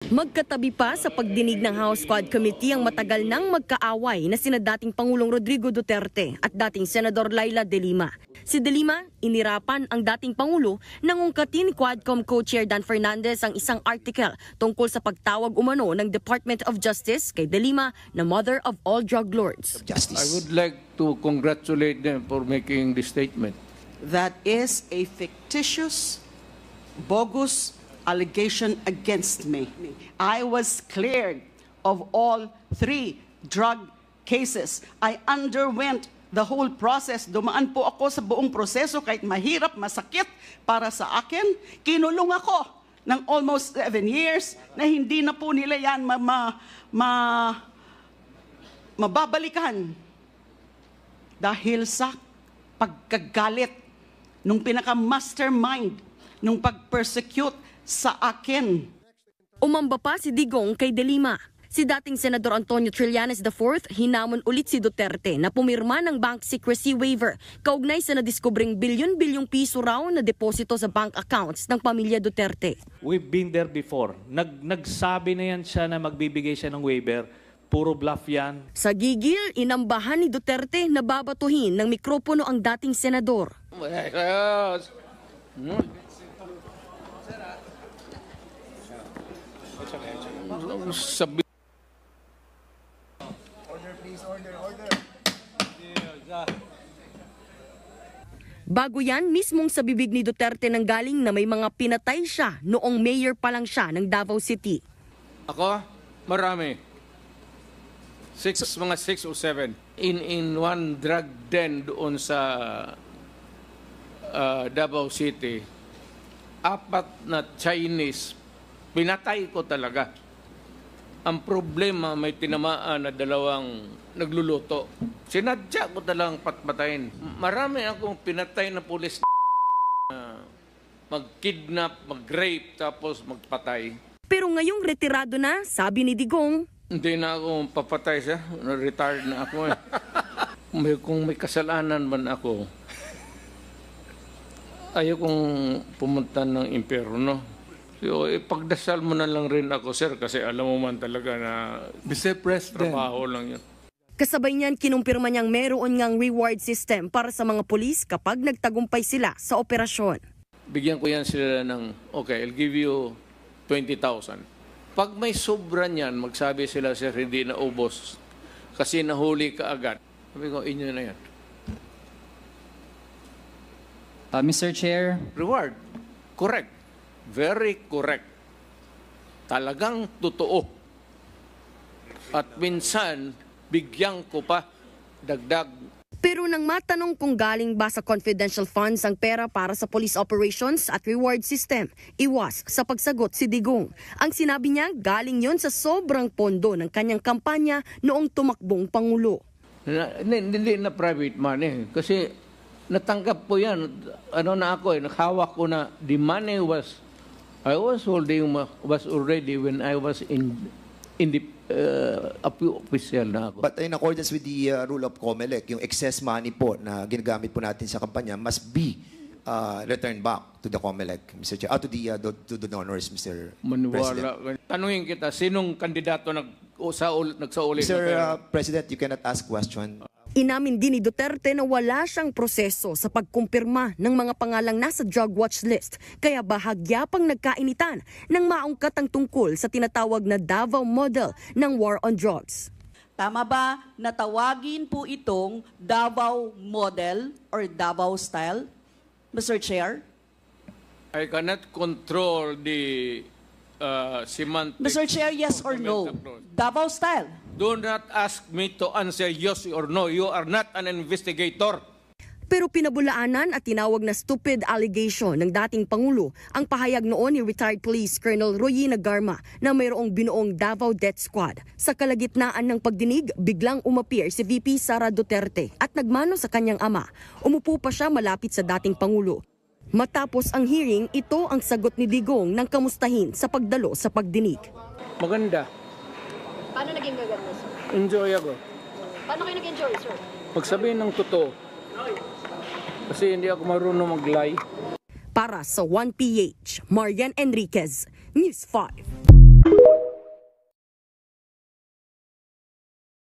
Magkatabi pa sa pagdinig ng House Quad Committee ang matagal nang magkaaway na sina dating Pangulong Rodrigo Duterte at dating Senador Laila De Lima. Si De Lima, inirapan ang dating Pangulo nang ungkatin ni Quadcom Co-Chair Dan Fernandez ang isang article tungkol sa pagtawag umano ng Department of Justice kay De Lima na mother of all drug lords. I would like to congratulate them for making this statement. That is a fictitious, bogus allegation against me. I was cleared of all 3 drug cases. I underwent the whole process. Dumaan po ako sa buong proseso kahit mahirap, masakit para sa akin. Kinulong ako ng almost 7 years na hindi na po nila yan mababalikan dahil sa pagkagalit nung pinaka-mastermind nung pag-persecute sa akin. Umamba pa si Digong kay De Lima. Si dating Senador Antonio Trillanes IV hinamon ulit si Duterte na pumirma ng bank secrecy waiver kaugnay sa nadiskubring bilyon-bilyong piso raw na deposito sa bank accounts ng pamilya Duterte. We've been there before. Nagsabi na yan siya na magbibigay siya ng waiver. Puro bluff yan. Sa gigil, inambahan ni Duterte na babatuhin ng mikropono ang dating senador. Sabi Bago yan, mismong sa bibig ni Duterte nang galing na may mga pinatay siya noong mayor pa lang siya ng Davao City. ako, marami. Mga 6 o 7. In one drug den doon sa Davao City, 4 na Chinese, pinatay ko talaga. Ang problema, may tinamaan na 2 nagluluto. Sinadya ko talagang patpatayin. Marami akong pinatay na pulis na mag-kidnap, mag-rape, tapos magpatay. Pero ngayong retirado na, sabi ni Digong, Hindi na ako papatay siya. Retired na ako eh. Kung may kasalanan man ako, ayaw kong pumunta ng impyerno. So, ipagdasal mo na lang rin ako, sir, kasi alam mo man talaga na Mr. President, trabaho lang yun. kasabay niyan kinumpirma niyang meron ngang reward system para sa mga pulis kapag nagtagumpay sila sa operasyon. Bigyan ko yan sila ng, okay, I'll give you 20,000. Pag may sobra niyan, magsabi sila, sir, hindi na ubos kasi nahuli ka agad. Sabi ko, inyo na yan. Mr. Chair, Reward. Correct. Very correct. Talagang totoo. At minsan, bigyan ko pa dagdag. Pero nang matanong kung galing ba sa confidential funds ang pera para sa police operations at reward system, iwas sa pagsagot si Digong. Ang sinabi niya, galing yon sa sobrang pondo ng kanyang kampanya noong tumakbong Pangulo. Hindi na private money. Kasi natanggap ko yan. Ano na ako nakahawak ko na the money I was holding was already when I was in the official na ako. But in accordance with the rule of COMELEC, yung excess money po na ginagamit po natin sa kampanya must be returned back to the COMELEC, Mr. Chair, to the donors, Mr. President. Maniwala. Tanungin kita, sinong kandidato nagsauli? Mr. President, you cannot ask question. Inamin din ni Duterte na wala siyang proseso sa pagkumpirma ng mga pangalang nasa drug watch list, kaya bahagya pang nagkainitan nang maungkat ang tungkol sa tinatawag na Davao model ng war on drugs. Tama ba na tawagin po itong Davao model or Davao style, Mr. Chair? I cannot control the semantics. Mr. Chair, yes or no? Davao style. Do not ask me to answer yes or no. You are not an investigator. Pero pinabulaanan at tinawag na stupid allegation ng dating Pangulo ang pahayag noon ni retired Police Colonel Royina Garma na mayroong binuong Davao Death Squad. Sa kalagitnaan ng pagdinig, biglang umapir si VP Sara Duterte at nagmano sa kanyang ama. Umupo pa siya malapit sa dating Pangulo. Matapos ang hearing, ito ang sagot ni Digong ng kamustahin sa pagdalo sa pagdinig. Maganda. Paano naging maganda, sir? Enjoy ako. Paano kayo nag-enjoy, sir? Pagsabihin ng totoo. Kasi hindi ako marunong mag-lie. Para sa 1PH, Marian Enriquez, News 5.